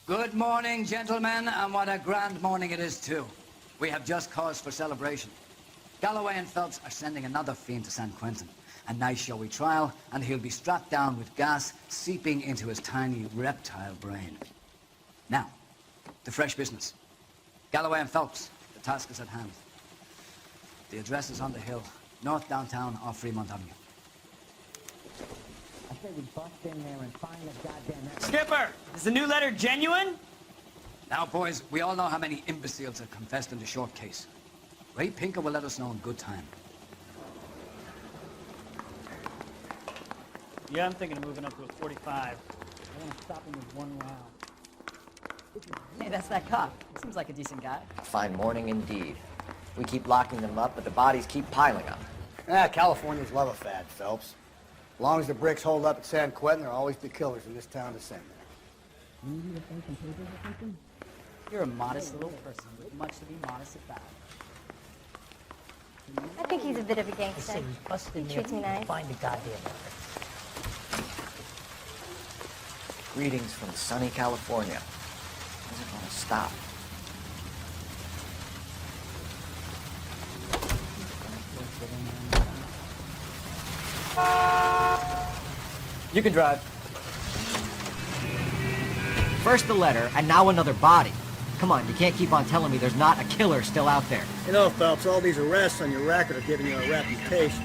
Good morning, gentlemen, and what a grand morning it is, too. We have just cause for celebration. Galloway and Phelps are sending another fiend to San Quentin. A nice showy trial, and he'll be strapped down with gas seeping into his tiny reptile brain. Now, the fresh business. Galloway and Phelps, the task is at hand. The address is on the hill, north downtown off Fremont Avenue. I say we bust in there and find the goddamn... Skipper, is the new letter genuine? Now, boys, we all know how many imbeciles have confessed in the short case. Ray Pinker will let us know in good time. Yeah, I'm thinking of moving up to a 45. I want to stop him with one round. Hey, that's that cop. Seems like a decent guy. A fine morning indeed. We keep locking them up, but the bodies keep piling up. Californians love a fad, Phelps. As long as the bricks hold up at San Quentin, there'll always be killers in this town to send there. You need to find some papers or something? You're a modest little person with much to be modest about. I think he's a bit of a gangster. He bust in He there treats me nice. and find the goddamn letter. Greetings from sunny California. When's it gonna stop? You can drive. First the letter, and now another body. Come on, you can't keep on telling me there's not a killer still out there. You know, Phelps, all these arrests on your record are giving you a reputation.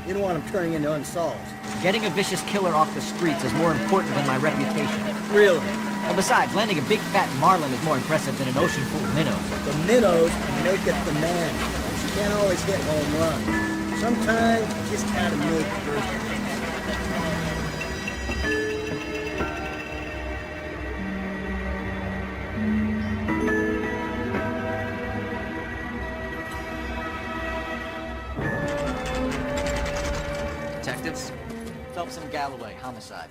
You don't want them turning into unsolved. Getting a vicious killer off the streets is more important than my reputation. Really? And besides, landing a big fat marlin is more impressive than an ocean full of minnows. The minnows make it the man. You can't always hit home runs. Sometimes you just gotta make first. Detectives? Phelps and Galloway, homicide.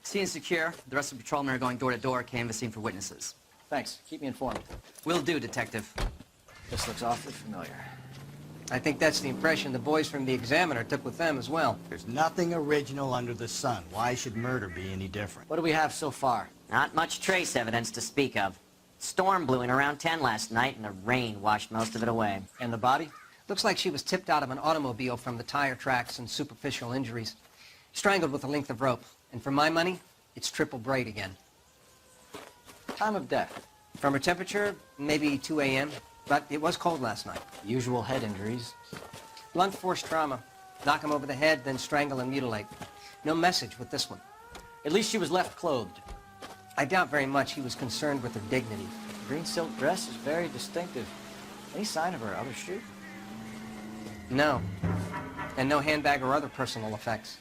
Scene secure. The rest of the patrolmen are going door to door, canvassing for witnesses. Thanks. Keep me informed. Will do, Detective. This looks awfully familiar. I think that's the impression the boys from the Examiner took with them as well. There's nothing original under the sun. Why should murder be any different? What do we have so far? Not much trace evidence to speak of. Storm blew in around 10 last night, and the rain washed most of it away. And the body? Looks like she was tipped out of an automobile from the tire tracks and superficial injuries. Strangled with a length of rope. And for my money, it's triple braid again. Time of death? From her temperature, maybe 2 a.m., but it was cold last night. Usual head injuries. Blunt force trauma. Knock him over the head, then strangle and mutilate. No message with this one. At least she was left clothed. I doubt very much he was concerned with her dignity. The green silk dress is very distinctive. Any sign of her other shoe? No. And no handbag or other personal effects.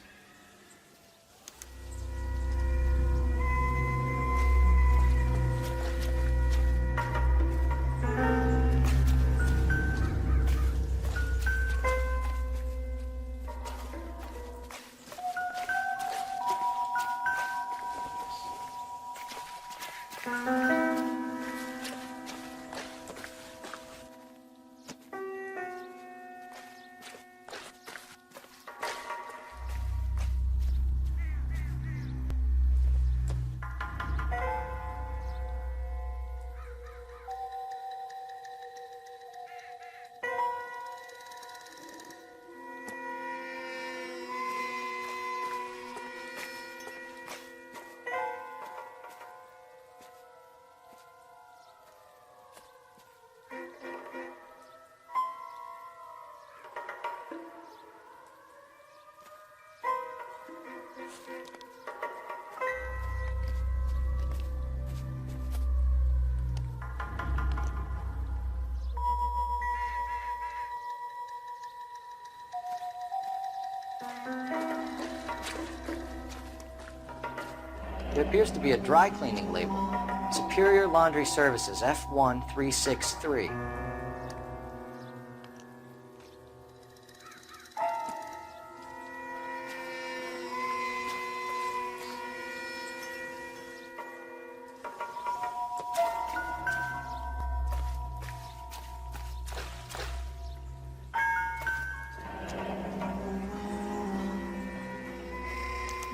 There appears to be a dry cleaning label. Superior Laundry Services, F1363.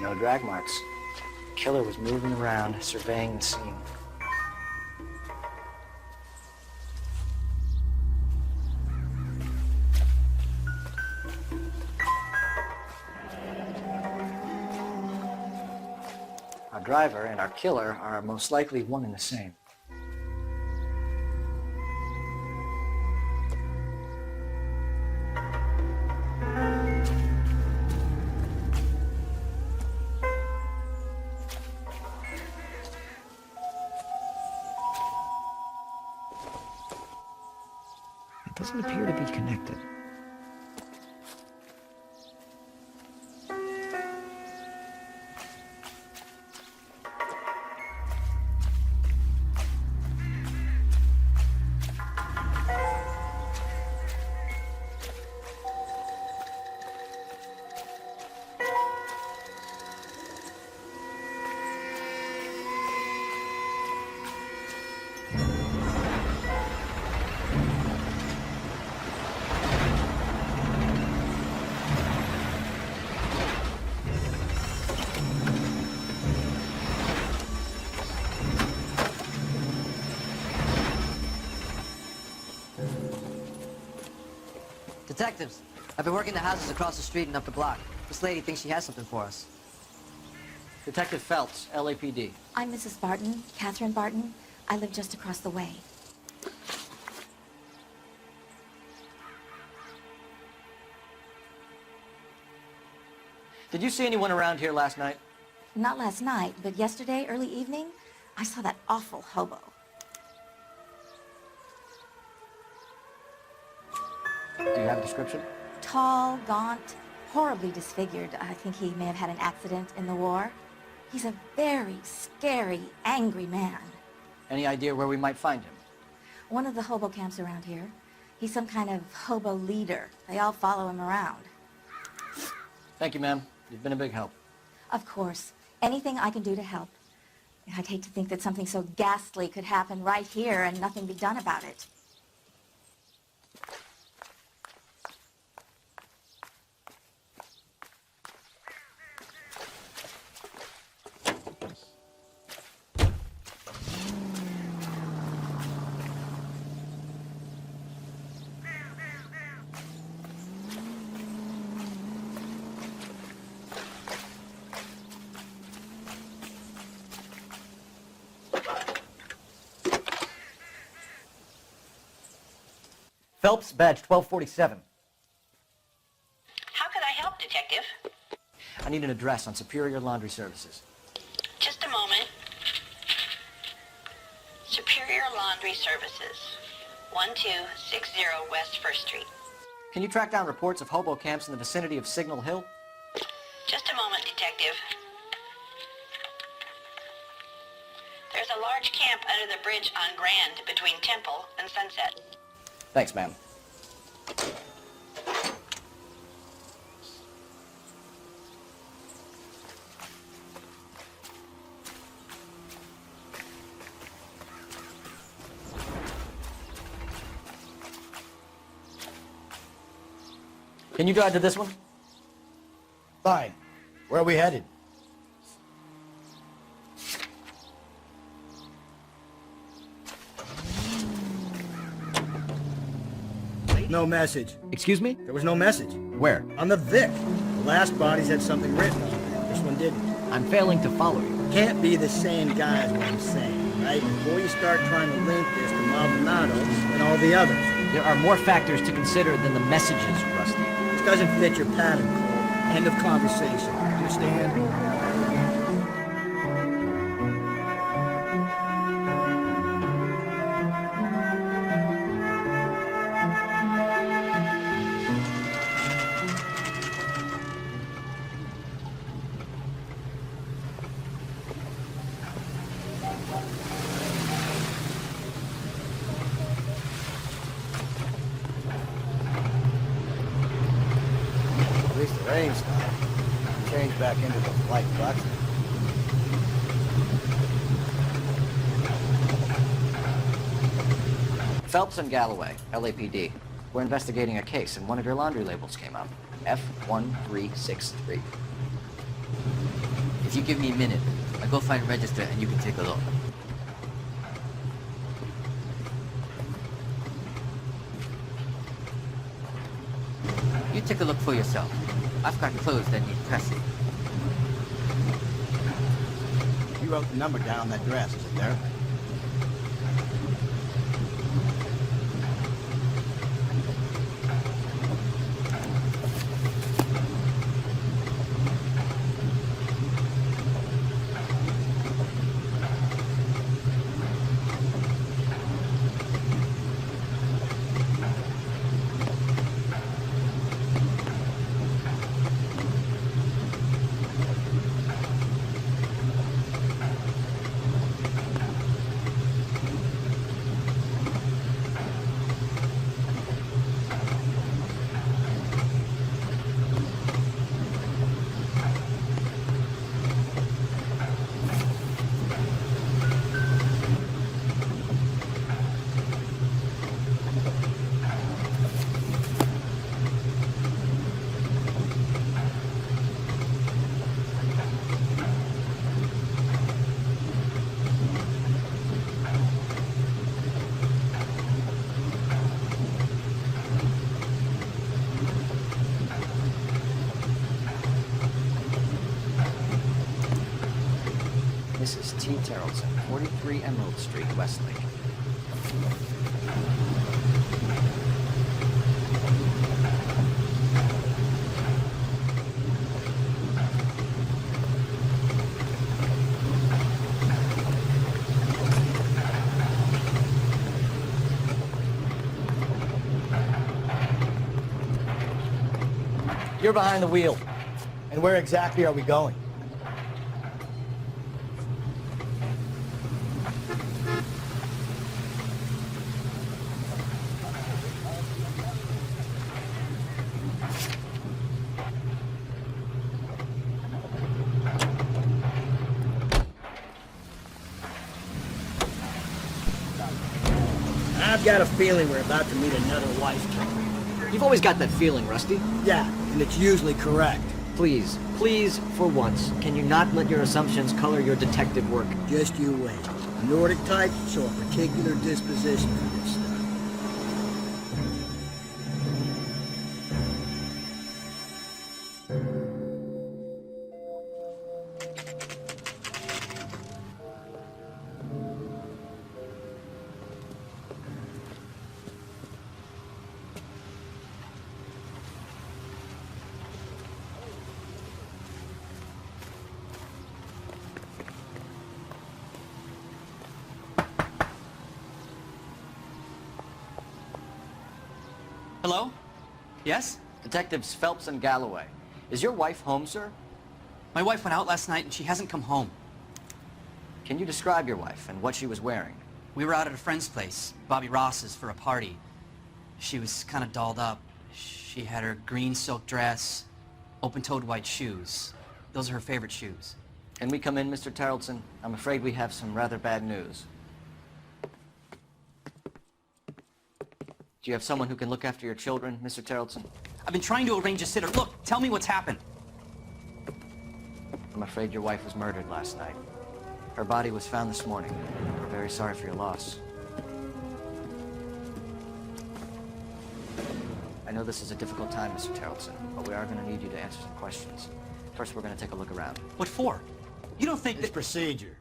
No drag marks. Killer was moving around, surveying the scene. driver and our killer are most likely one and the same. It doesn't appear to be connected. Detectives, I've been working the houses across the street and up the block. This lady thinks she has something for us. Detective Phelps, LAPD. I'm Mrs. Barton, Catherine Barton. I live just across the way. Did you see anyone around here last night? Not last night, but yesterday, early evening, I saw that awful hobo. Do you have a description? Tall, gaunt, horribly disfigured. I think he may have had an accident in the war. He's a very scary, angry man. Any idea where we might find him? One of the hobo camps around here. He's some kind of hobo leader. They all follow him around. Thank you, ma'am. You've been a big help. Of course. Anything I can do to help. I'd hate to think that something so ghastly could happen right here and nothing be done about it. Phelps, badge 1247. How could I help, Detective? I need an address on Superior Laundry Services. Just a moment. Superior Laundry Services, 1260 West 1st Street. Can you track down reports of hobo camps in the vicinity of Signal Hill? Just a moment, Detective. There's a large camp under the bridge on Grand between Temple and Sunset. Thanks, ma'am. Can you drive to this one? Fine. Where are we headed? No message. Excuse me? There was no message. Where? On the Vic. The last bodies had something written on it. This one didn't. I'm failing to follow you. Can't be the same guy is what I'm saying, right? Before you start trying to link this to Maldonado and all the others. There are more factors to consider than the messages, Rusty. This doesn't fit your pattern, Cole. End of conversation. Understand? At least the rain stopped. Change back into the light box. Phelps and Galloway, LAPD. We're investigating a case, and one of your laundry labels came up. F1363. If you give me a minute, I'll go find a register and you can take a look. You take a look for yourself. I've got clothes that need pressing. You She wrote the number down on that dress. Is it there? Mrs. T. Terrellson, 43 Emerald Street, Westlake. You're behind the wheel. And where exactly are we going? I've got a feeling we're about to meet another wife killer. You've always got that feeling, Rusty. Yeah, and it's usually correct. Please, please, for once, can you not let your assumptions color your detective work? Just you wait. Nordic type show a particular disposition for this stuff. Hello? Yes? Detectives Phelps and Galloway. Is your wife home, sir? My wife went out last night and she hasn't come home. Can you describe your wife and what she was wearing? We were out at a friend's place, Bobby Ross's, for a party. She was kind of dolled up. She had her green silk dress, open-toed white shoes. Those are her favorite shoes. Can we come in, Mr. Terrellson? I'm afraid we have some rather bad news. Do you have someone who can look after your children, Mr. Terrellson? I've been trying to arrange a sitter. Look, tell me what's happened. I'm afraid your wife was murdered last night. Her body was found this morning. We're very sorry for your loss. I know this is a difficult time, Mr. Terrellson, but we are going to need you to answer some questions. First, we're going to take a look around. What for? You don't think It's that... procedure.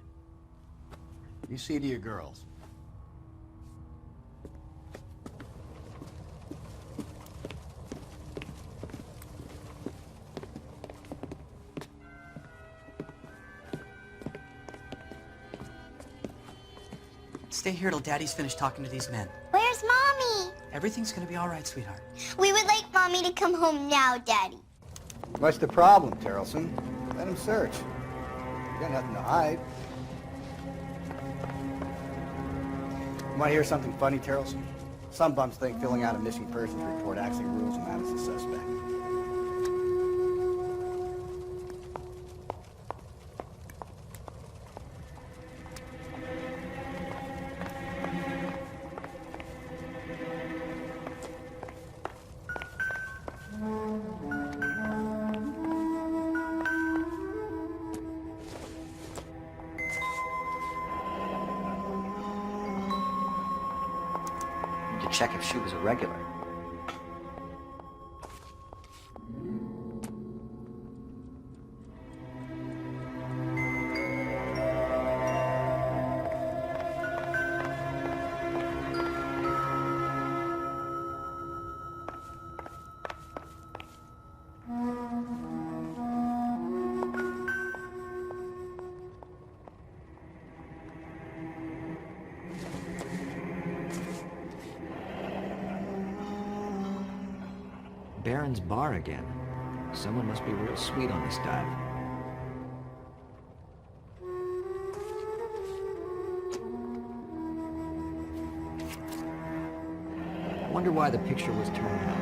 You see to your girls. Stay here till Daddy's finished talking to these men. Where's Mommy? Everything's gonna be all right, sweetheart. We would like Mommy to come home now, Daddy. What's the problem, Terrellson? Let him search. You got nothing to hide. You want to hear something funny, Terrellson? Some bums think filling out a missing persons report actually rules him out as a suspect. To check if she was a regular. Baron's bar again. Someone must be real sweet on this dive. I wonder why the picture was turned on.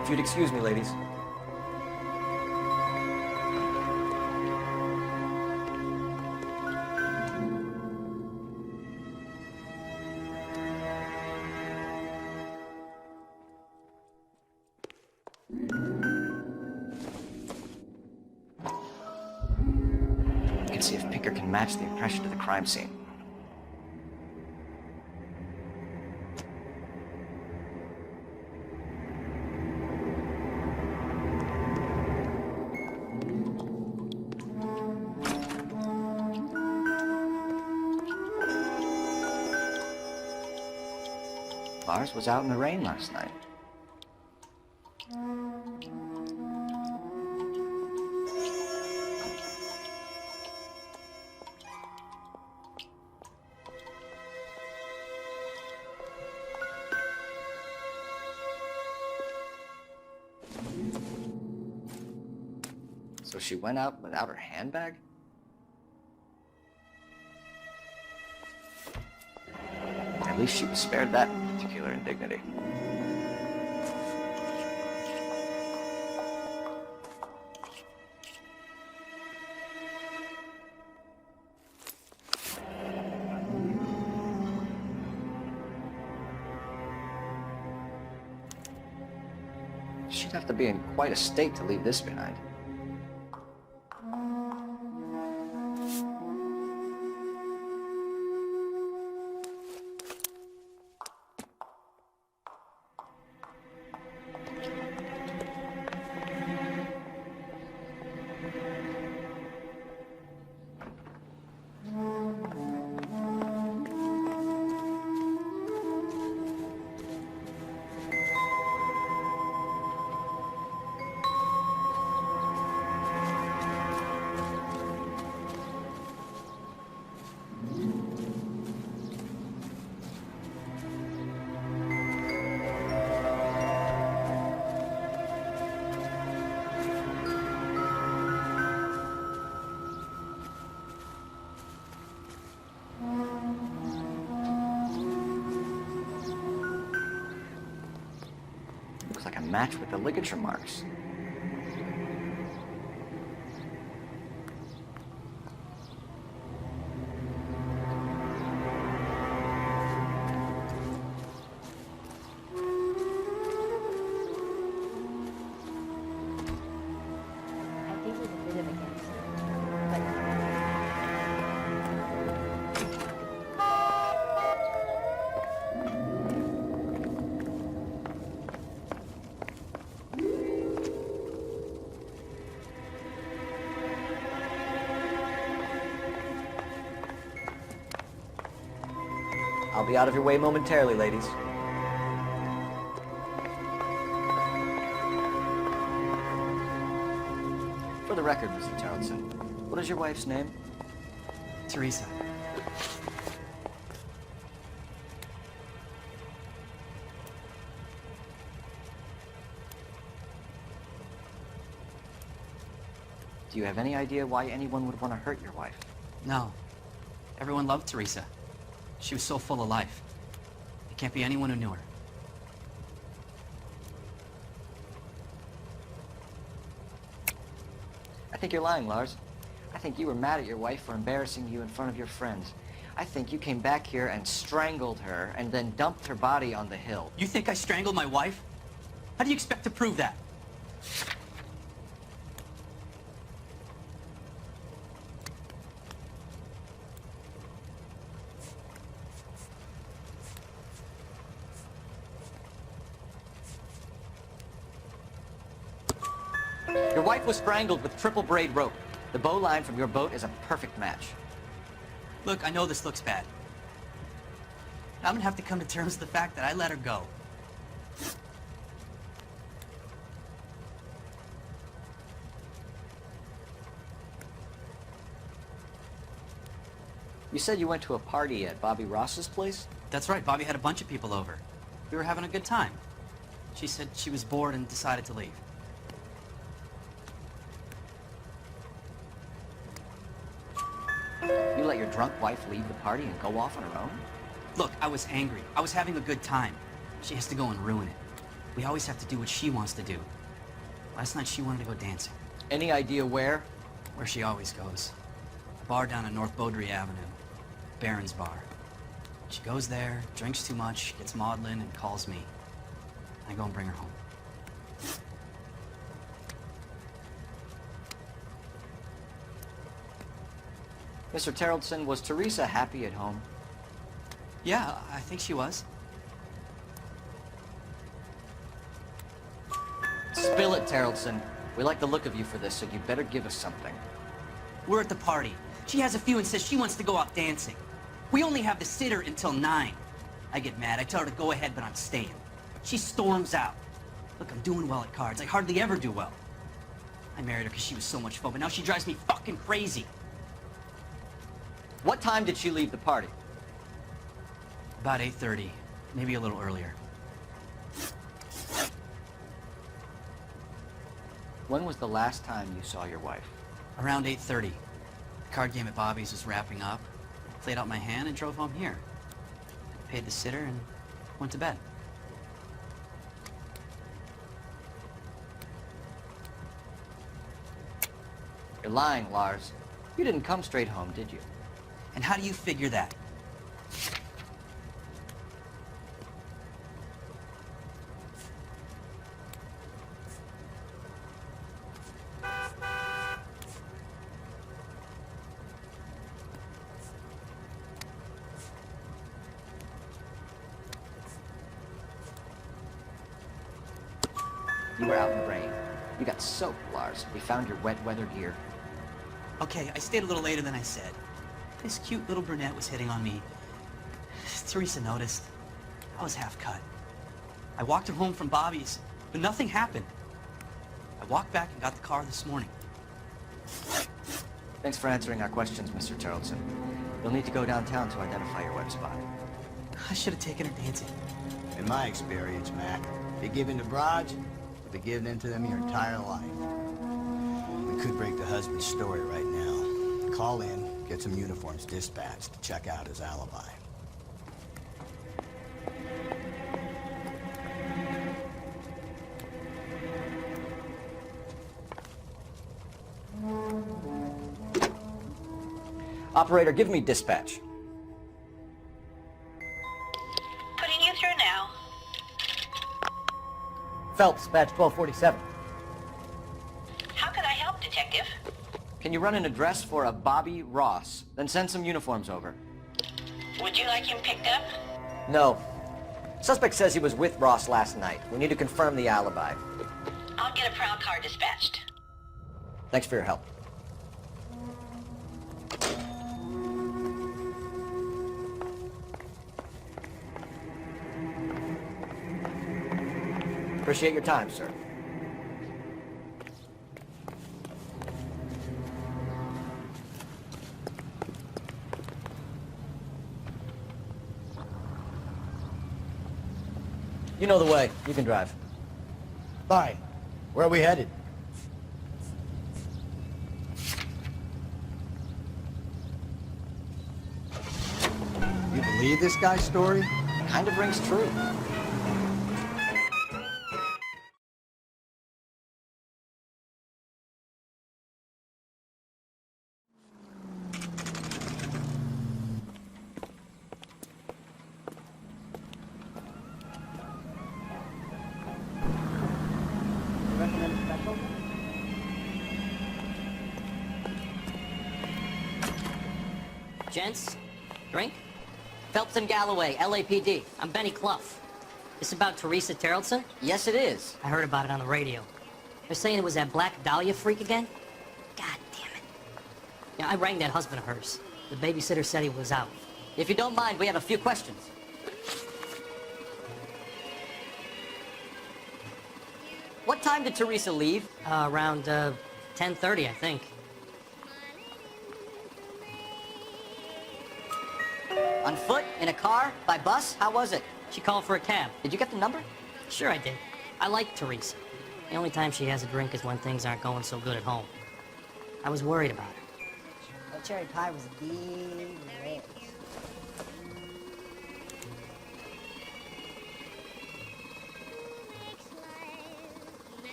If you'd excuse me, ladies. We can see if Picker can match the impression to the crime scene. Lars was out in the rain last night. So she went out without her handbag? At least she was spared that particular indignity. She'd have to be in quite a state to leave this behind. Looks like a match with the ligature marks. I think there's a bit of a guess. I'll be out of your way momentarily, ladies. For the record, Mr. Townsend, what is your wife's name? Teresa. Do you have any idea why anyone would want to hurt your wife? No. Everyone loved Teresa. She was so full of life. There can't be anyone who knew her. I think you're lying, Lars. I think you were mad at your wife for embarrassing you in front of your friends. I think you came back here and strangled her and then dumped her body on the hill. You think I strangled my wife? How do you expect to prove that? Your wife was strangled with triple braid rope. The bow line from your boat is a perfect match. Look, I know this looks bad. I'm gonna have to come to terms with the fact that I let her go. You said you went to a party at Bobby Ross's place? That's right, Bobby had a bunch of people over. We were having a good time. She said she was bored and decided to leave. You let your drunk wife leave the party and go off on her own? Look, I was angry. I was having a good time. She has to go and ruin it. We always have to do what she wants to do. Last night she wanted to go dancing. Any idea where? Where she always goes. A bar down on North Beaudry Avenue. Barron's Bar. She goes there, drinks too much, gets maudlin, and calls me. I go and bring her home. Mr. Terrellson, was Teresa happy at home? Yeah, I think she was. Spill it, Terrellson. We like the look of you for this, so you better give us something. We're at the party. She has a few and says she wants to go out dancing. We only have the sitter until 9. I get mad. I tell her to go ahead, but I'm staying. She storms out. Look, I'm doing well at cards. I hardly ever do well. I married her because she was so much fun, but now she drives me fucking crazy. What time did she leave the party? About 8:30, maybe a little earlier. When was the last time you saw your wife? Around 8:30. The card game at Bobby's was wrapping up. I played out my hand and drove home here. I paid the sitter and went to bed. You're lying, Lars. You didn't come straight home, did you? And how do you figure that? You were out in the rain. You got soaked, Lars. We found your wet weather gear. Okay, I stayed a little later than I said. This cute little brunette was hitting on me. Teresa noticed. I was half cut. I walked her home from Bobby's, but nothing happened. I walked back and got the car this morning. Thanks for answering our questions, Mr. Terrellson. You'll need to go downtown to identify your web spot. I should have taken her dancing. In my experience, Mac, if you give in to broads, you'll be giving in to them your entire life. We could break the husband's story right now. Call in, get some uniforms dispatched to check out his alibi. Operator, give me dispatch. Putting you through now. Phelps, badge 1247. How could I help, Detective? Can you run an address for a Bobby Ross? Then send some uniforms over. Would you like him picked up? No. Suspect says he was with Ross last night. We need to confirm the alibi. I'll get a prowl car dispatched. Thanks for your help. Appreciate your time, sir. You know the way. You can drive. Fine. Where are we headed? You believe this guy's story? Kind of rings true. Gents, drink? Phelps and Galloway, LAPD. I'm Benny Clough. This about Teresa Terrellson? Yes, it is. I heard about it on the radio. They're saying it was that Black Dahlia freak again? God damn it. Yeah, I rang that husband of hers. The babysitter said he was out. If you don't mind, we have a few questions. What time did Teresa leave? Around 10:30, I think. On foot? In a car? By bus? How was it? She called for a cab. Did you get the number? Sure I did. I like Teresa. The only time she has a drink is when things aren't going so good at home. I was worried about her. That cherry pie was delicious.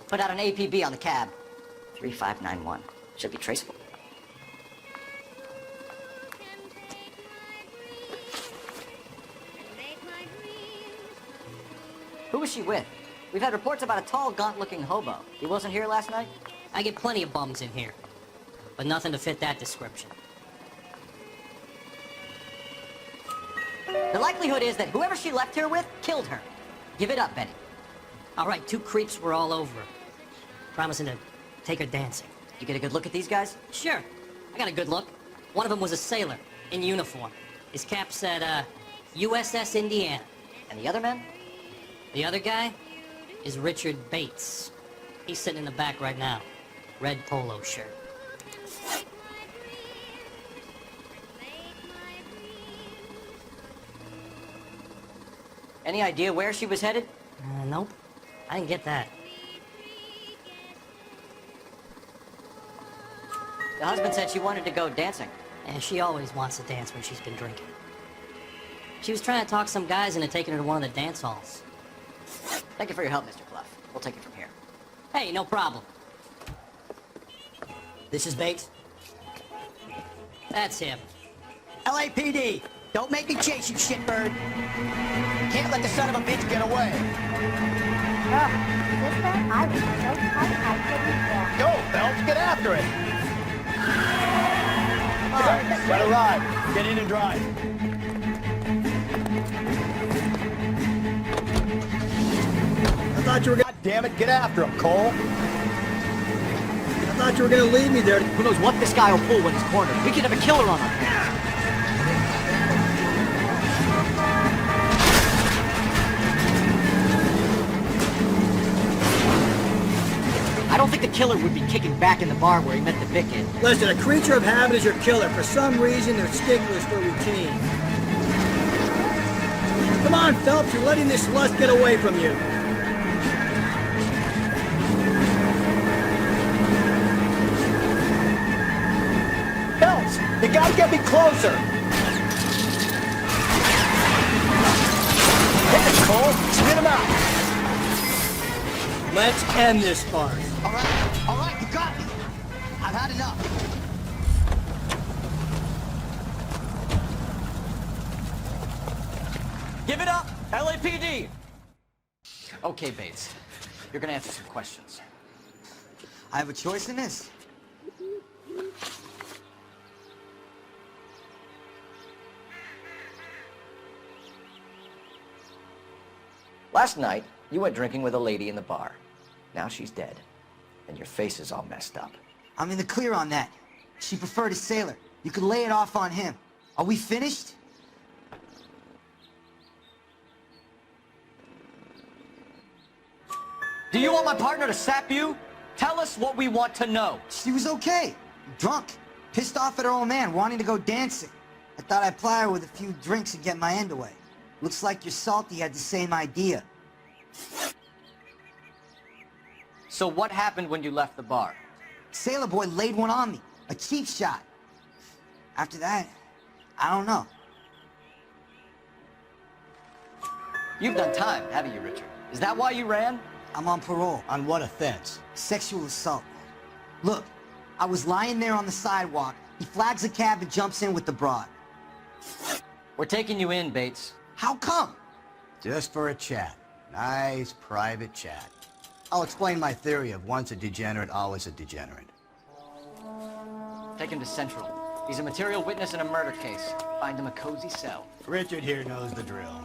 Put out an APB on the cab. 3591. Should be traceable. Who was she with? We've had reports about a tall, gaunt-looking hobo. He wasn't here last night? I get plenty of bums in here, but nothing to fit that description. The likelihood is that whoever she left here with killed her. Give it up, Benny. All right, 2 creeps were all over her, promising to take her dancing. You get a good look at these guys? Sure. I got a good look. One of them was a sailor, in uniform. His cap said, USS Indiana. And the other men? The other guy is Richard Bates. He's sitting in the back right now. Red polo shirt. Any idea where she was headed? Nope. I didn't get that. The husband said she wanted to go dancing. And she always wants to dance when she's been drinking. She was trying to talk some guys into taking her to one of the dance halls. Thank you for your help, Mr. Clough. We'll take it from here. Hey, no problem. This is Bates. That's him. LAPD! Don't make me chase you, shitbird! Can't let the son of a bitch get away! Sister, I was so tight I couldn't walk. Go, Phelps, get after it! All right, gotta ride. Get in and drive. I thought you were gonna... God damn it, get after him, Cole. I thought you were gonna leave me there. Who knows what this guy will pull when he's cornered? We could have a killer on our hands. I don't think the killer would be kicking back in the bar where he met the Vic in. Listen, a creature of habit is your killer. For some reason, they're sticklers for routine. Come on, Phelps, you're letting this lust get away from you. Phelps, you gotta get me closer. Hit it, Cole. Spit him out. Let's end this farce. All right, you got me. I've had enough. Give it up, LAPD! Okay, Bates. You're gonna answer some questions. I have a choice in this. Last night, you went drinking with a lady in the bar. Now she's dead. And your face is all messed up. I'm in the clear on that. She preferred a sailor. You could lay it off on him. Are we finished? Do you want my partner to sap you? Tell us what we want to know. She was okay. Drunk. Pissed off at her old man, wanting to go dancing. I thought I'd ply her with a few drinks and get my end away. Looks like your Salty had the same idea. So what happened when you left the bar? Sailor boy laid one on me. A cheap shot. After that, I don't know. You've done time, haven't you, Richard? Is that why you ran? I'm on parole. On what offense? Sexual assault. Look, I was lying there on the sidewalk. He flags a cab and jumps in with the broad. We're taking you in, Bates. How come? Just for a chat. Nice, private chat. I'll explain my theory of once a degenerate, always a degenerate. Take him to Central. He's a material witness in a murder case. Find him a cozy cell. Richard here knows the drill.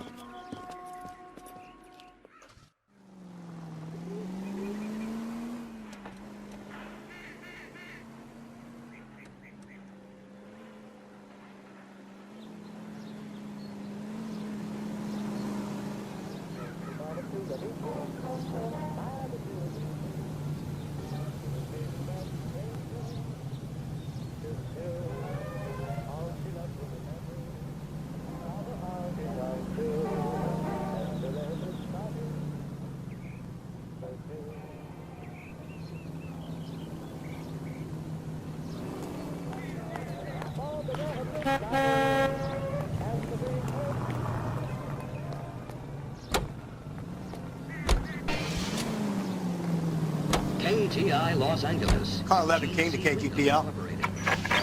KTI Los Angeles. Car 11 King to KGPL.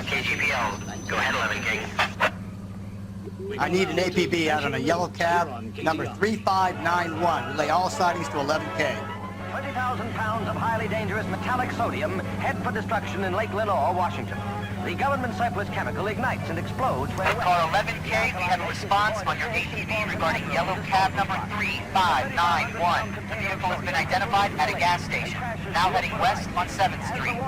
KGPL, go ahead 11 King. I need an APB out on a yellow cab, number 3591. Relay all sightings to 11K. 20,000 pounds of highly dangerous metallic sodium head for destruction in Lake Lenore, Washington. The government surplus chemical ignites and explodes when... Car 11K, we have a response on your APB regarding yellow cab number 3591. The vehicle has been identified at a gas station. Now heading west on 7th Street.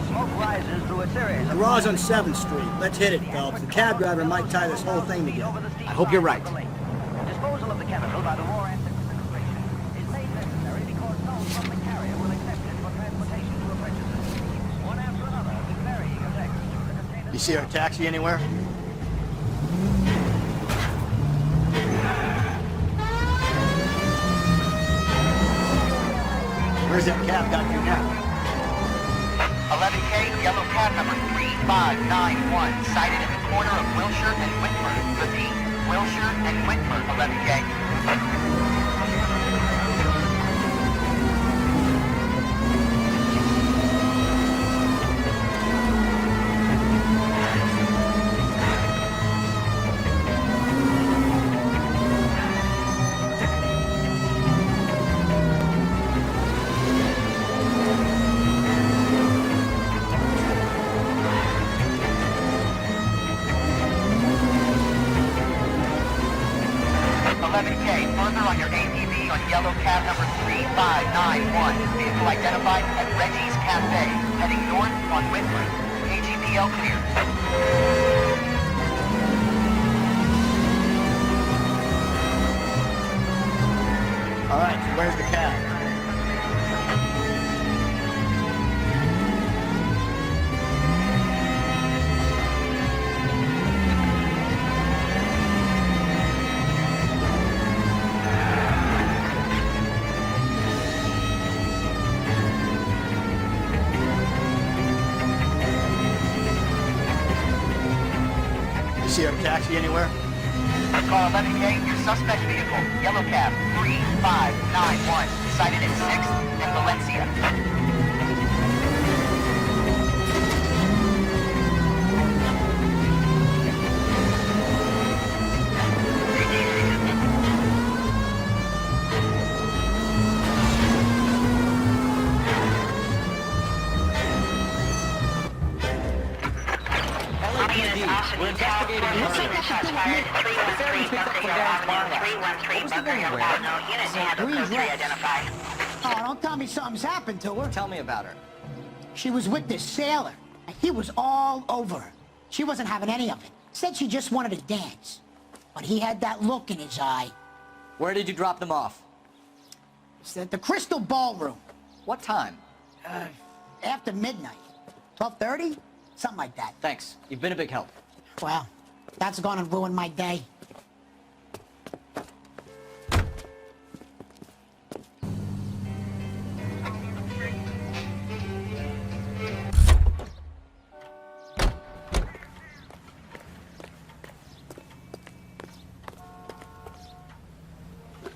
Smoke rises through a series of... Garage on 7th Street. Let's hit it, Phelps. The cab driver might tie this whole thing together. I hope you're right. Disposal of the chemical by the War Asset Administration is made necessary because no public carrier will accept it for transportation to apprentices. One after another, with varying effects. You see our taxi anywhere? Where's that cab got you now? 11K, yellow cab number 3591, sighted in the corner of Wilshire and Whitford. Repeat, Wilshire and Whitford, 11K. Yellow cab number 3591. Vehicle identified at Reggie's Cafe. Heading north on Whitford. KGPL clear. All right, so where's the cab? See our taxi anywhere? Car 11K, your suspect vehicle, yellow cab 3591, sighted at 6th and Valencia. We're investigating a murder. The ferry picked up from Darren's bar last. What was the woman wearing? Oh, don't tell me something's happened to her. Tell me about her. She was with this sailor. He was all over her. She wasn't having any of it. Said she just wanted to dance. But he had that look in his eye. Where did you drop them off? It's at the Crystal Ballroom. What time? After midnight. 12:30? Something like that. Thanks. You've been a big help. Well, that's gonna ruin my day.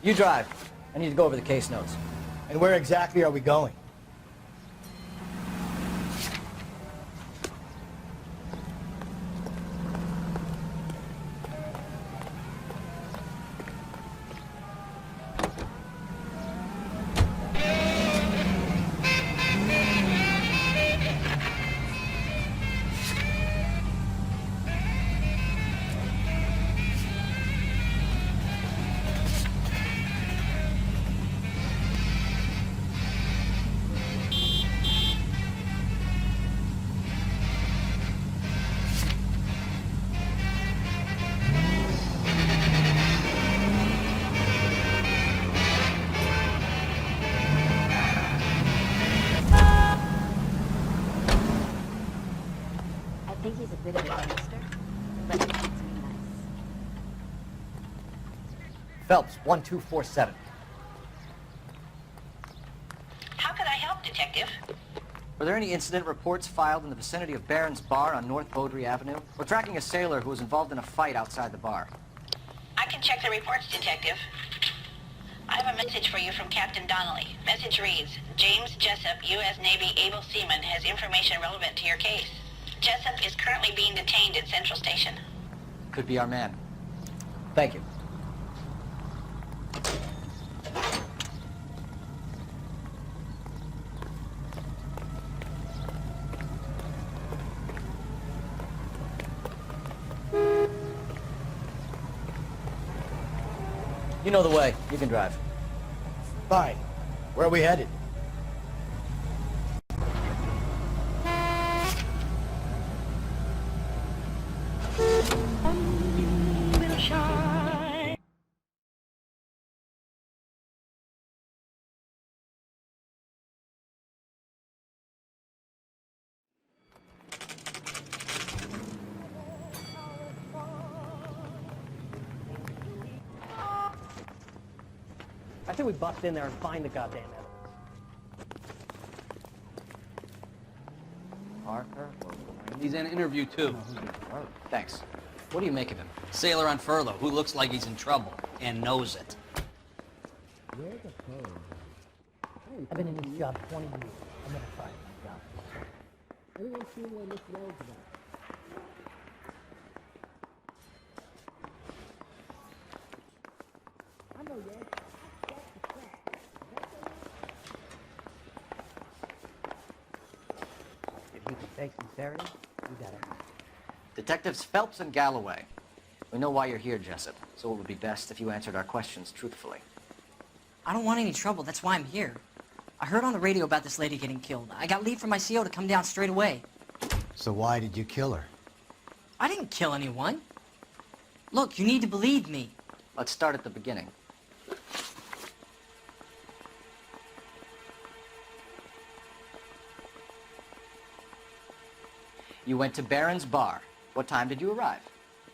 You drive. I need to go over the case notes. And where exactly are we going? Phelps, 1247. How could I help, Detective? Were there any incident reports filed in the vicinity of Barron's Bar on North Beaudry Avenue? We're tracking a sailor who was involved in a fight outside the bar. I can check the reports, Detective. I have a message for you from Captain Donnelly. Message reads, James Jessup, U.S. Navy able seaman, has information relevant to your case. Jessup is currently being detained at Central Station. Could be our man. Thank you. You know the way. You can drive. Fine. Where are we headed? I think we bust in there and find the goddamn evidence. Parker? He's in an interview, too. Thanks. What do you make of him? Sailor on furlough who looks like he's in trouble and knows it. I've been in this job 20 years. I'm never fired my job. Anyone seen where Miss Rose is? I know, yes. If you can fake sincerity, you got it. Detectives Phelps and Galloway. We know why you're here, Jessup, so it would be best if you answered our questions truthfully. I don't want any trouble. That's why I'm here. I heard on the radio about this lady getting killed. I got leave from my CO to come down straight away. So why did you kill her? I didn't kill anyone. Look, you need to believe me. Let's start at the beginning. You went to Barron's Bar. What time did you arrive?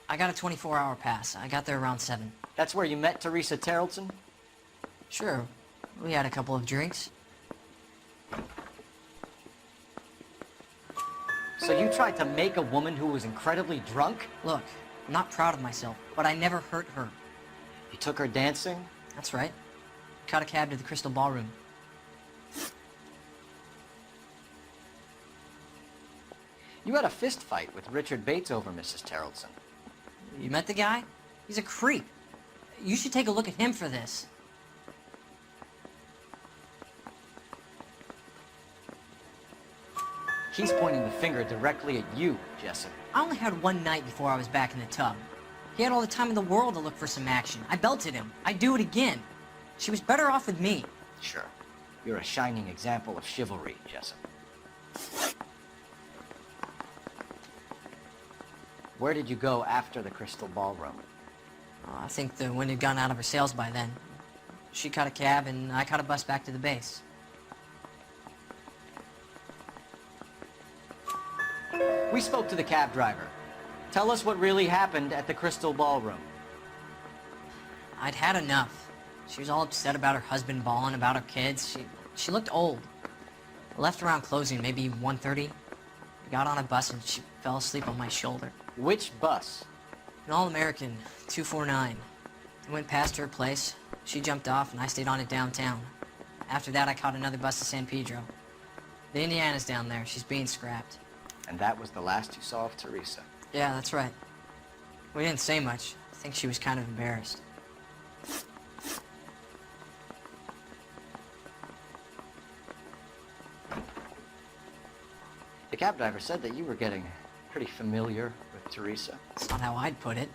I got a 24-hour pass. I got there around 7. That's where you met Teresa Terrelson? Sure. We had a couple of drinks. So you tried to make a woman who was incredibly drunk? Look, I'm not proud of myself, but I never hurt her. You took her dancing? That's right. Caught a cab to the Crystal Ballroom. You had a fist fight with Richard Bates over Mrs. Terrelson. You met the guy? He's a creep. You should take a look at him for this. He's pointing the finger directly at you, Jessup. I only had one night before I was back in the tub. He had all the time in the world to look for some action. I belted him. I'd do it again. She was better off with me. Sure. You're a shining example of chivalry, Jessup. Where did you go after the Crystal Ballroom? I think the wind had gone out of her sails by then. She caught a cab, and I caught a bus back to the base. We spoke to the cab driver. Tell us what really happened at the Crystal Ballroom. I'd had enough. She was all upset about her husband bawling about her kids. She looked old. I left around closing, maybe 1:30. We got on a bus, and she fell asleep on my shoulder. Which bus? An All-American, 249. I went past her place. She jumped off, and I stayed on it downtown. After that, I caught another bus to San Pedro. The Indiana's down there. She's being scrapped. And that was the last you saw of Teresa. Yeah, that's right. We didn't say much. I think she was kind of embarrassed. The cab driver said that you were getting pretty familiar with Teresa. That's not how I'd put it.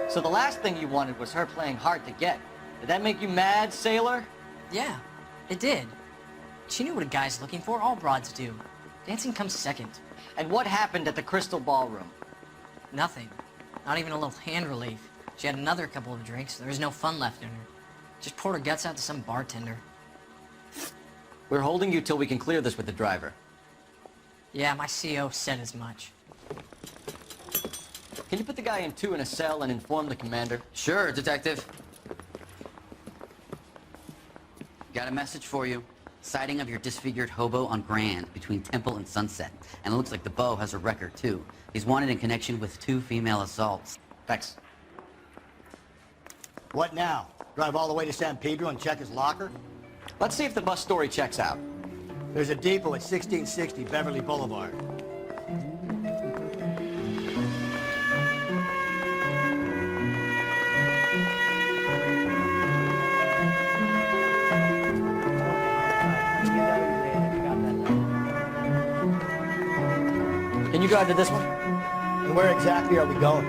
So the last thing you wanted was her playing hard to get. Did that make you mad, sailor? Yeah, it did. She knew what a guy's looking for. All broads do. Dancing comes second. And what happened at the Crystal Ballroom? Nothing. Not even a little hand relief. She had another couple of drinks. There was no fun left in her. Just poured her guts out to some bartender. We're holding you till we can clear this with the driver. Yeah, my CO said as much. Can you put the guy in 2 in a cell and inform the commander? Sure, Detective. Got a message for you. Sighting of your disfigured hobo on Grand between Temple and Sunset. And it looks like the Beau has a record, too. He's wanted in connection with 2 female assaults. Thanks. What now? Drive all the way to San Pedro and check his locker? Let's see if the bus story checks out. There's a depot at 1660 Beverly Boulevard. Can you drive to this one? And where exactly are we going?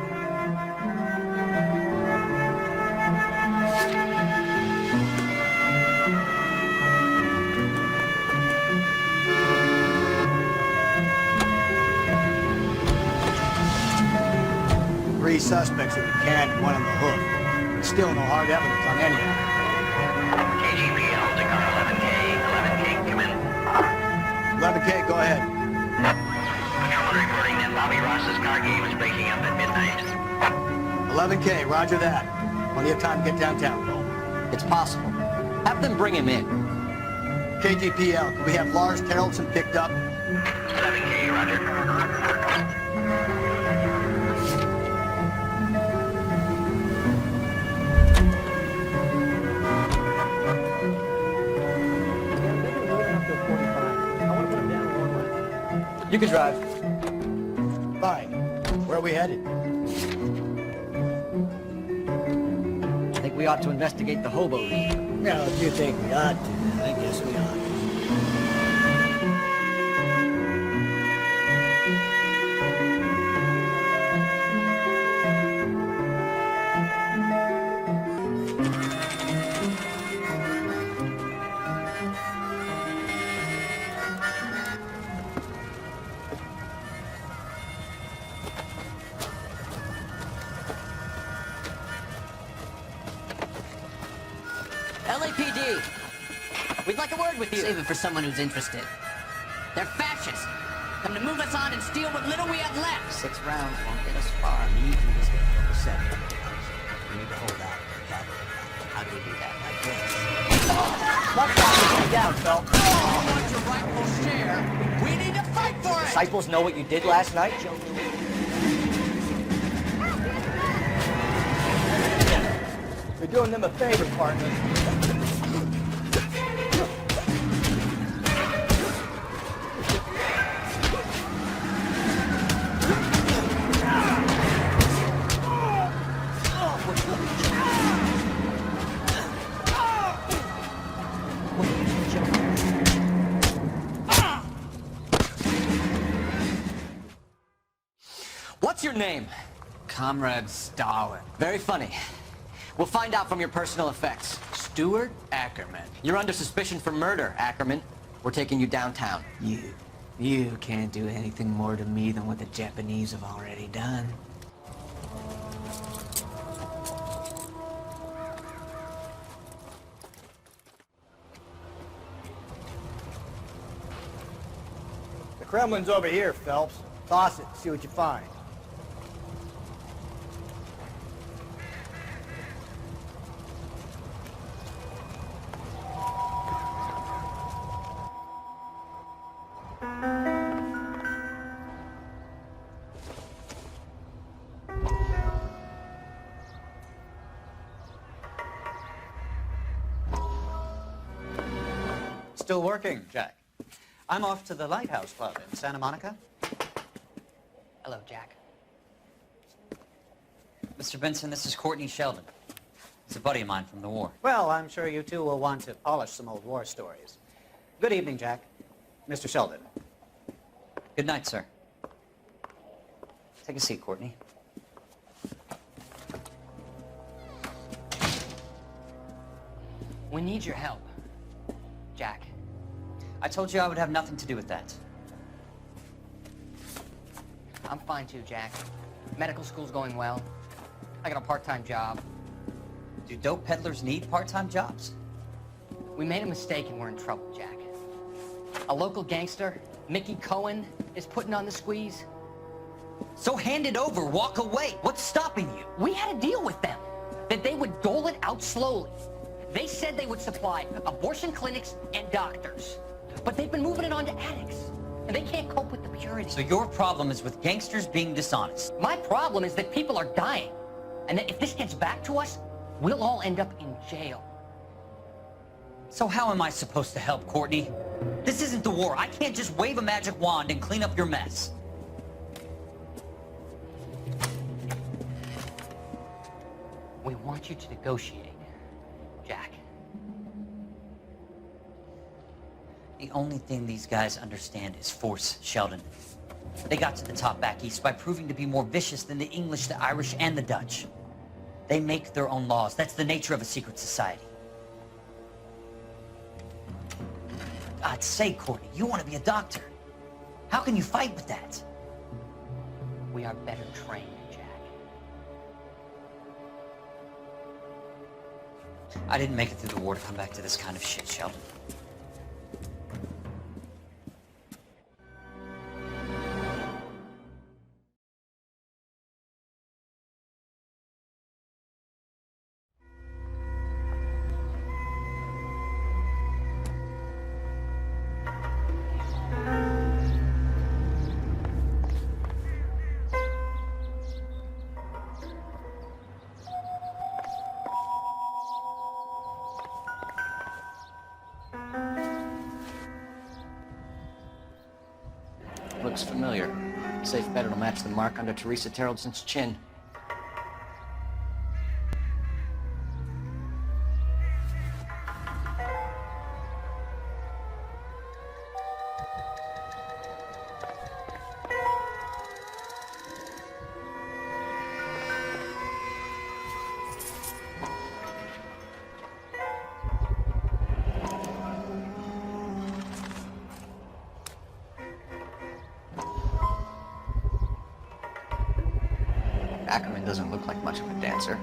Three suspects in the can and one on the hook. Still no hard evidence on any of them. KGPL to car 11K. 11K, come in. 11K, go ahead. Patrol reporting that Bobby Ross's car game is breaking up at midnight. 11K, roger that. Plenty of time to get downtown, Cole. It's possible. Have them bring him in. KGPL, can we have Lars Terrelson picked up? 11K, roger. You can drive. Fine. Where are we headed? I think we ought to investigate the hobo ring. No, if you think we ought to, I guess we ought to. LAPD! We'd like a word with you. Save it for someone who's interested. They're fascists. Come to move us on and steal what little we have left. 6 rounds won't get us far. We need to investigate the center. We need to hold out. How do we do that? Like this. Let's not get down, Phelps. You want your rightful share? We need to fight for it! Disciples know what you did last night? You're doing them a favor, partner. What's your name? Comrade Stalin. Very funny. We'll find out from your personal effects. Stuart Ackerman. You're under suspicion for murder, Ackerman. We're taking you downtown. You can't do anything more to me than what the Japanese have already done. The Kremlin's over here, Phelps. Toss it, see what you find. Still working, Jack. I'm off to the Lighthouse Club in Santa Monica. Hello, Jack. Mr. Benson, this is Courtney Sheldon. He's a buddy of mine from the war. Well, I'm sure you two will want to polish some old war stories. Good evening, Jack. Mr. Sheldon. Good night, sir. Take a seat, Courtney. We need your help, Jack. I told you I would have nothing to do with that. I'm fine too, Jack. Medical school's going well. I got a part-time job. Do dope peddlers need part-time jobs? We made a mistake and we're in trouble, Jack. A local gangster, Mickey Cohen, is putting on the squeeze. So hand it over, walk away. What's stopping you? We had a deal with them, that they would dole it out slowly. They said they would supply abortion clinics and doctors. But they've been moving it on to addicts, and they can't cope with the purity. So your problem is with gangsters being dishonest. My problem is that people are dying, and that if this gets back to us, we'll all end up in jail. So how am I supposed to help, Courtney? This isn't the war. I can't just wave a magic wand and clean up your mess. We want you to negotiate, Jack. The only thing these guys understand is force, Sheldon. They got to the top back east by proving to be more vicious than the English, the Irish, and the Dutch. They make their own laws. That's the nature of a secret society. God's sake, Courtney, you want to be a doctor. How can you fight with that? We are better trained, Jack. I didn't make it through the war to come back to this kind of shit, Sheldon. Looks familiar. Safe bet it'll match the mark under Teresa Terreldson's chin. Ackerman doesn't look like much of a dancer.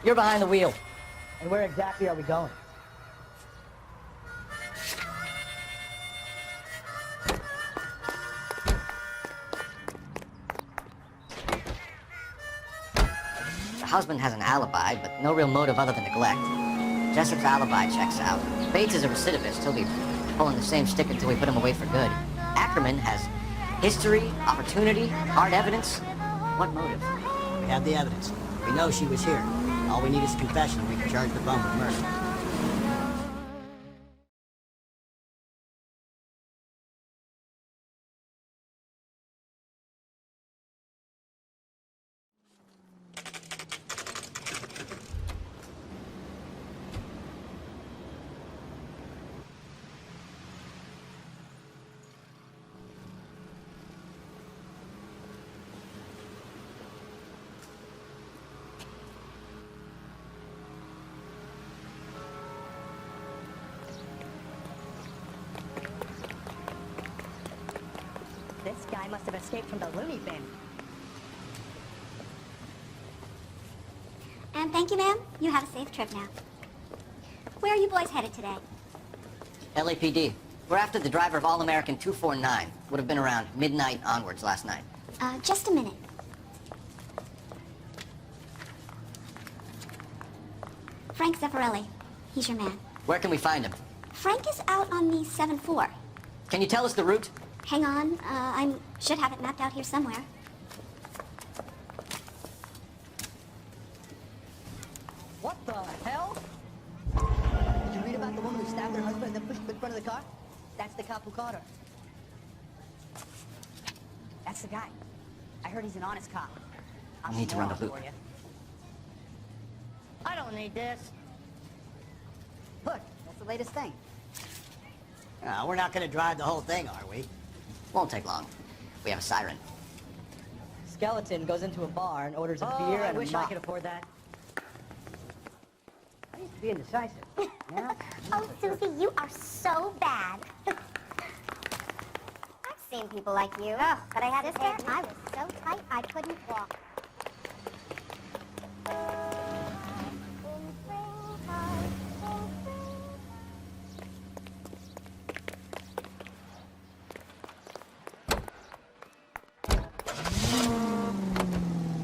You're behind the wheel. And where exactly are we going? The husband has an alibi, but no real motive other than neglect. Jessup's alibi checks out. Bates is a recidivist. He'll be pulling the same stick until we put him away for good. Ackerman has history, opportunity, hard evidence. What motive? We have the evidence. We know she was here. All we need is a confession and we can charge the bum with murder. This guy must have escaped from the loony bin. And thank you, ma'am. You have a safe trip now. Where are you boys headed today? LAPD. We're after the driver of All-American 249. Would have been around midnight onwards last night. Just a minute. Frank Zeffirelli. He's your man. Where can we find him? Frank is out on the 7-4. Can you tell us the route? Hang on. I should have it mapped out here somewhere. What the hell? Did you read about the woman who stabbed her husband and then pushed him in front of the car? That's the cop who caught her. That's the guy. I heard he's an honest cop. I need to run the loop. I don't need this. Look, that's the latest thing. We're not gonna drive the whole thing, are we? Won't take long. We have a siren. Skeleton goes into a bar and orders a beer and I wish a I mop. could afford that. I used to be indecisive. Yeah? Oh, Susie, you are so bad. I've seen people like you, but I had to say I was so tight I couldn't walk.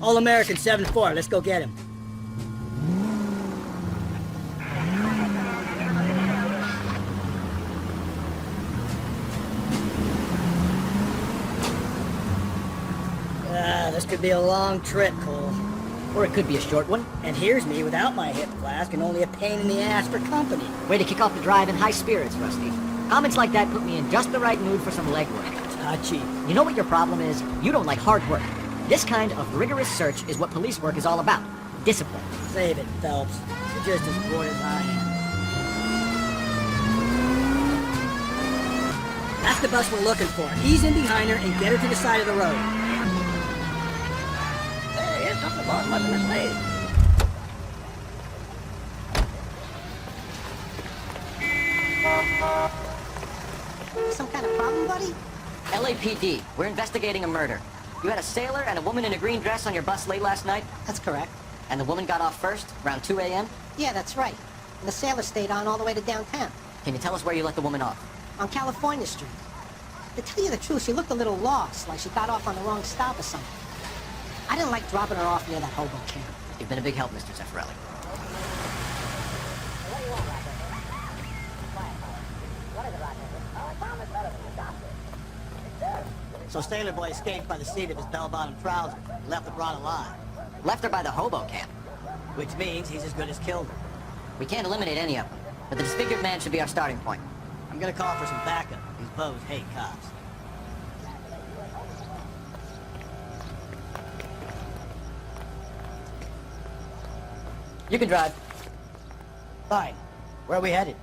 All-American 7-4. Let's go get him. This could be a long trip, Cole. Or it could be a short one. And here's me without my hip flask and only a pain in the ass for company. Way to kick off the drive in high spirits, Rusty. Comments like that put me in just the right mood for some legwork. Touchy. You know what your problem is? You don't like hard work. This kind of rigorous search is what police work is all about. Discipline. Save it, Phelps. You're just as bored as I am. That's the bus we're looking for. Ease in behind her and get her to the side of the road. Hey, here's something boss must have mislaid. Some kind of problem, buddy? LAPD. We're investigating a murder. You had a sailor and a woman in a green dress on your bus late last night? That's correct. And the woman got off first, around 2 a.m.? Yeah, that's right. And the sailor stayed on all the way to downtown. Can you tell us where you let the woman off? On California Street. To tell you the truth, she looked a little lost, like she got off on the wrong stop or something. I didn't like dropping her off near that hobo camp. You've been a big help, Mr. Zeffirelli. So Sailor Boy escaped by the seat of his bell-bottom trousers and left the broad alive. Left her by the hobo camp. Which means he's as good as killed her. We can't eliminate any of them, but the disfigured man should be our starting point. I'm gonna call for some backup. These bows hate cops. You can drive. Fine. Where are we headed?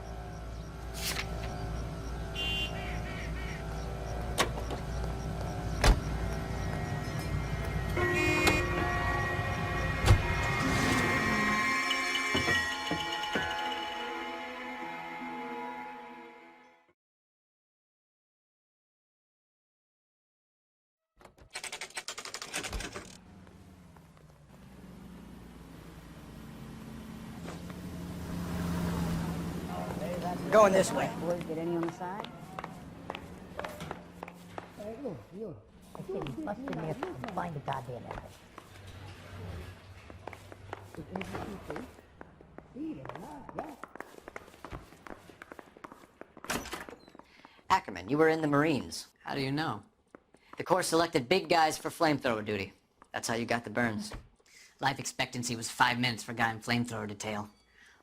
Going this way. Get any on the side? Hey, look, you. I said he busted in there and find the goddamn evidence. Ackerman, you were in the Marines. How do you know? The Corps selected big guys for flamethrower duty. That's how you got the burns. Life expectancy was 5 minutes for a guy in flamethrower detail.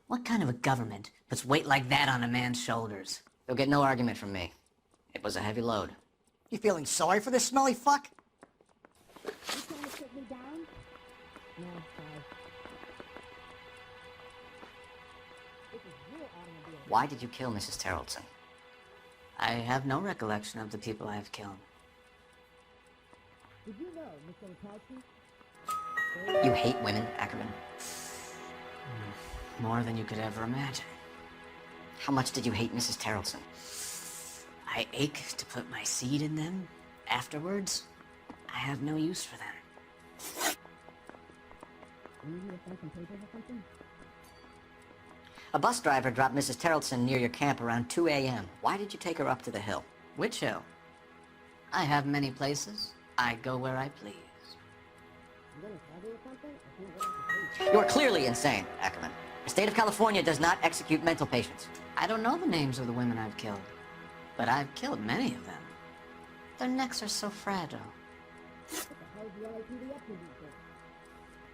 What kind of a government puts weight like that on a man's shoulders? You'll get no argument from me. It was a heavy load. You feeling sorry for this smelly fuck? You trying to put me down? No, sorry. This is real automobile. Why did you kill Mrs. Terrelson? I have no recollection of the people I have killed. Did you know, Mr. Taxi? You hate women, Ackerman? More than you could ever imagine. How much did you hate Mrs. Terrelson? I ache to put my seed in them. Afterwards, I have no use for them. A bus driver dropped Mrs. Terrelson near your camp around 2 a.m. Why did you take her up to the hill? Which hill? I have many places. I go where I please. You are clearly insane, Ackerman. The state of California does not execute mental patients. I don't know the names of the women I've killed, but I've killed many of them. Their necks are so fragile.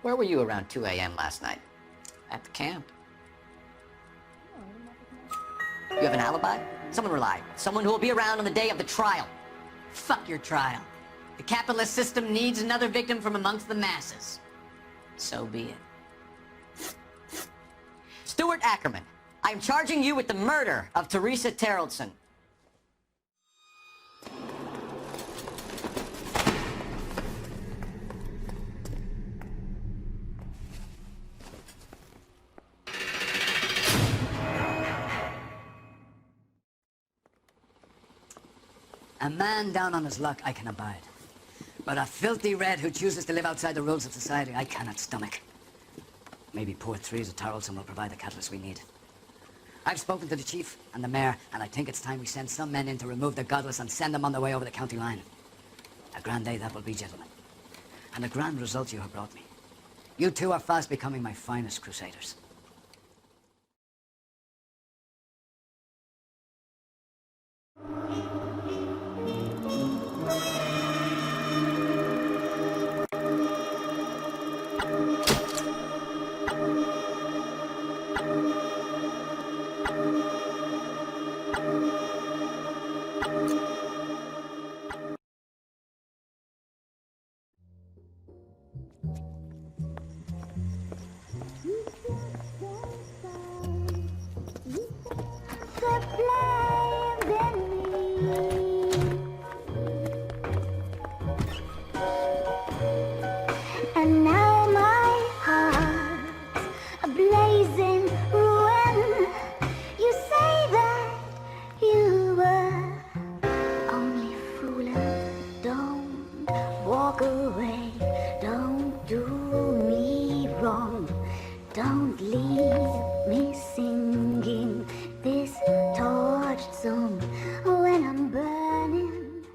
Where were you around 2 a.m. last night? At the camp. You have an alibi? Someone reliable. Someone who will be around on the day of the trial. Fuck your trial. The capitalist system needs another victim from amongst the masses. So be it. Stuart Ackerman, I am charging you with the murder of Teresa Terrellson. A man down on his luck I can abide. But a filthy red who chooses to live outside the rules of society I cannot stomach. Maybe poor Teresa Terrellson will provide the catalyst we need. I've spoken to the chief and the mayor, and I think it's time we send some men in to remove the godless and send them on their way over the county line. A grand day that will be, gentlemen. And a grand result you have brought me. You two are fast becoming my finest crusaders. And now my heart's a blazing ruin. You say that you were only fooling. Don't walk away. Don't do me wrong. Don't leave me singing.